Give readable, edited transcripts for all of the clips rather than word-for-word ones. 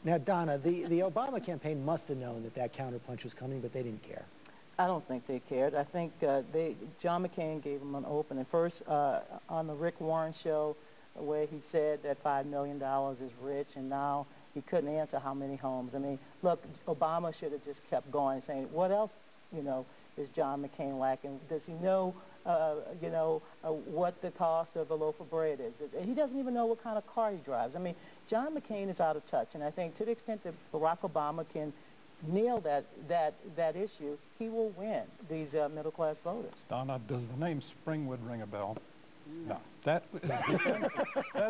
Now, Donna, the Obama campaign must have known that that counterpunch was coming, but they didn't care. I don't think they cared. I think John McCain gave them an opening. First, on the Rick Warren show, where he said that $5 million is rich, and now he couldn't answer how many homes. I mean, look, Obama should have just kept going, saying, what else, is John McCain lacking? Does he know, what the cost of a loaf of bread is? He doesn't even know what kind of car he drives. I mean, John McCain is out of touch, and I think to the extent that Barack Obama can nail that issue, he will win these middle-class voters. Donna, does the name Springwood ring a bell? No. That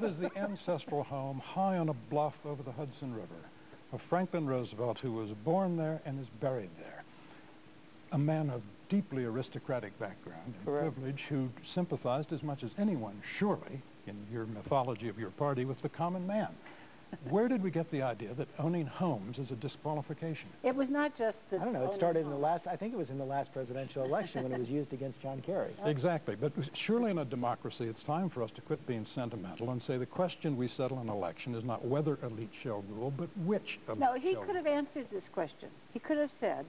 is the ancestral home high on a bluff over the Hudson River of Franklin Roosevelt, who was born there and is buried there. A man of deeply aristocratic background and privilege who sympathized as much as anyone, surely, in your mythology of your party, with the common man. Where did we get the idea that owning homes is a disqualification? It was not just the... I don't know. It started in the last, I think it was in the last presidential election when it was used against John Kerry. Exactly. But surely in a democracy, it's time for us to quit being sentimental and say the question we settle in an election is not whether elite shall rule, but which elite No, he shall could have rule. answered this question. He could have said,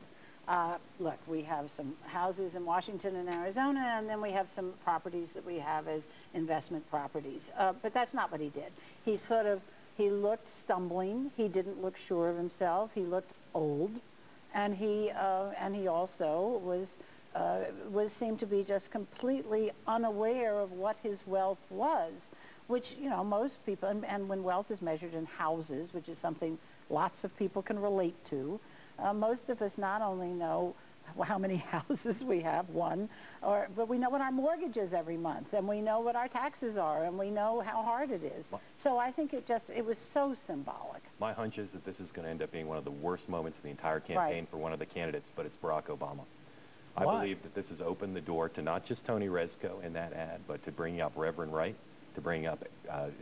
look, we have some houses in Washington and Arizona, and then we have some properties that we have as investment properties. But that's not what he did. He looked stumbling. He didn't look sure of himself. He looked old, and he also seemed to be just completely unaware of what his wealth was, which most people, and when wealth is measured in houses, which is something lots of people can relate to, most of us not only know how many houses we have, but we know what our mortgage is every month, and we know what our taxes are, and we know how hard it is. So I think it was so symbolic. My hunch is that this is going to end up being one of the worst moments in the entire campaign for one of the candidates, but it's Barack Obama. I believe that this has opened the door to not just Tony Rezko in that ad, but to bringing up Reverend Wright, to bring up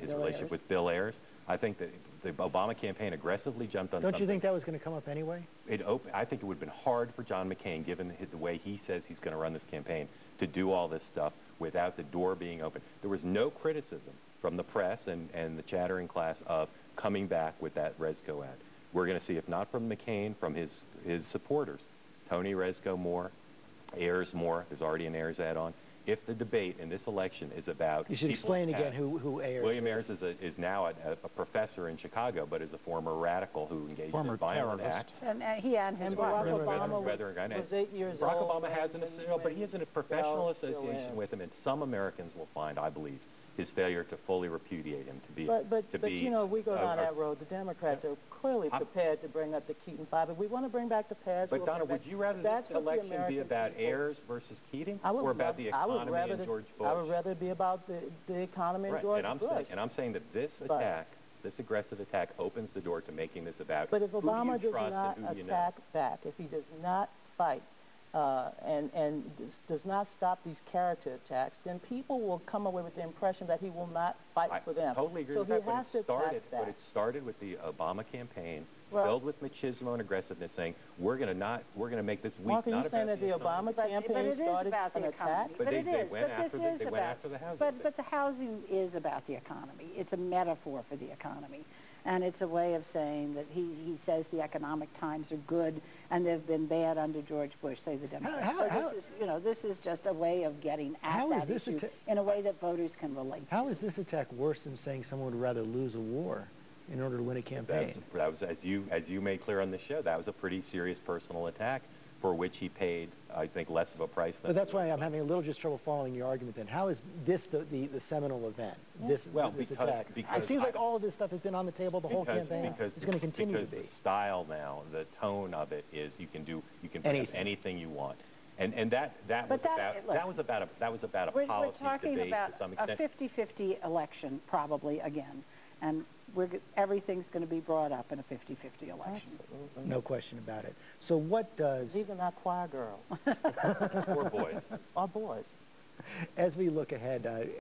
his relationship with Bill Ayers. I think that the Obama campaign aggressively jumped on something. Don't you think that was going to come up anyway? I think it would have been hard for John McCain, given the way he says he's going to run this campaign, to do all this stuff without the door being open. There was no criticism from the press and the chattering class of coming back with that Rezko ad. We're going to see, if not from McCain, from his supporters, Tony Rezko more, Ayers more. There's already an Ayers ad on. If the debate in this election is about... You should explain again who Ayers is. William Ayers is now a professor in Chicago, but is a former radical who engaged in violent acts. And he and his Barack Obama was 8 years old. Barack Obama has but he has a professional association with him, and some Americans will find, I believe, his failure to fully repudiate him to be... But if we go down that road, the Democrats are clearly prepared to bring up the Keaton Five. If we want to bring back the past... But Donna, would you rather this election be about Ayers versus Keating, or about the economy and George Bush? I would rather it be about the economy and George Bush. And I'm saying that this attack, this aggressive attack, opens the door to making this about But if Obama who you does trust not and who you know. attack back, if he does not fight, and does not stop these character attacks, then people will come away with the impression that he will not fight for them. I totally agree with that, but it started with the Obama campaign, filled with machismo and aggressiveness, saying we're going to make this week Mark, are not you saying about that the Obama campaign started an attack? But they went after the housing. But the housing is about the economy. It's a metaphor for the economy. And it's a way of saying that he says the economic times are good and they've been bad under George Bush, say the Democrats. This is just a way of getting at that issue in a way that voters can relate to. How is this attack worse than saying someone would rather lose a war in order to win a campaign? That was, as you made clear on the show, that was a pretty serious personal attack for which he paid, I think, less of a price than... But that's why I'm having a little just trouble following your argument then. How is this the seminal event, this attack? It seems like all of this stuff has been on the table the whole campaign. It's going to continue to be. Because the style now, the tone of it is you can put anything you want. And that was about a policy debate to some extent. We're talking about a 50-50 election probably again. And everything's going to be brought up in a 50-50 election. Absolutely. No question about it. So what does... These are not choir girls. Or boys. Or boys. As we look ahead,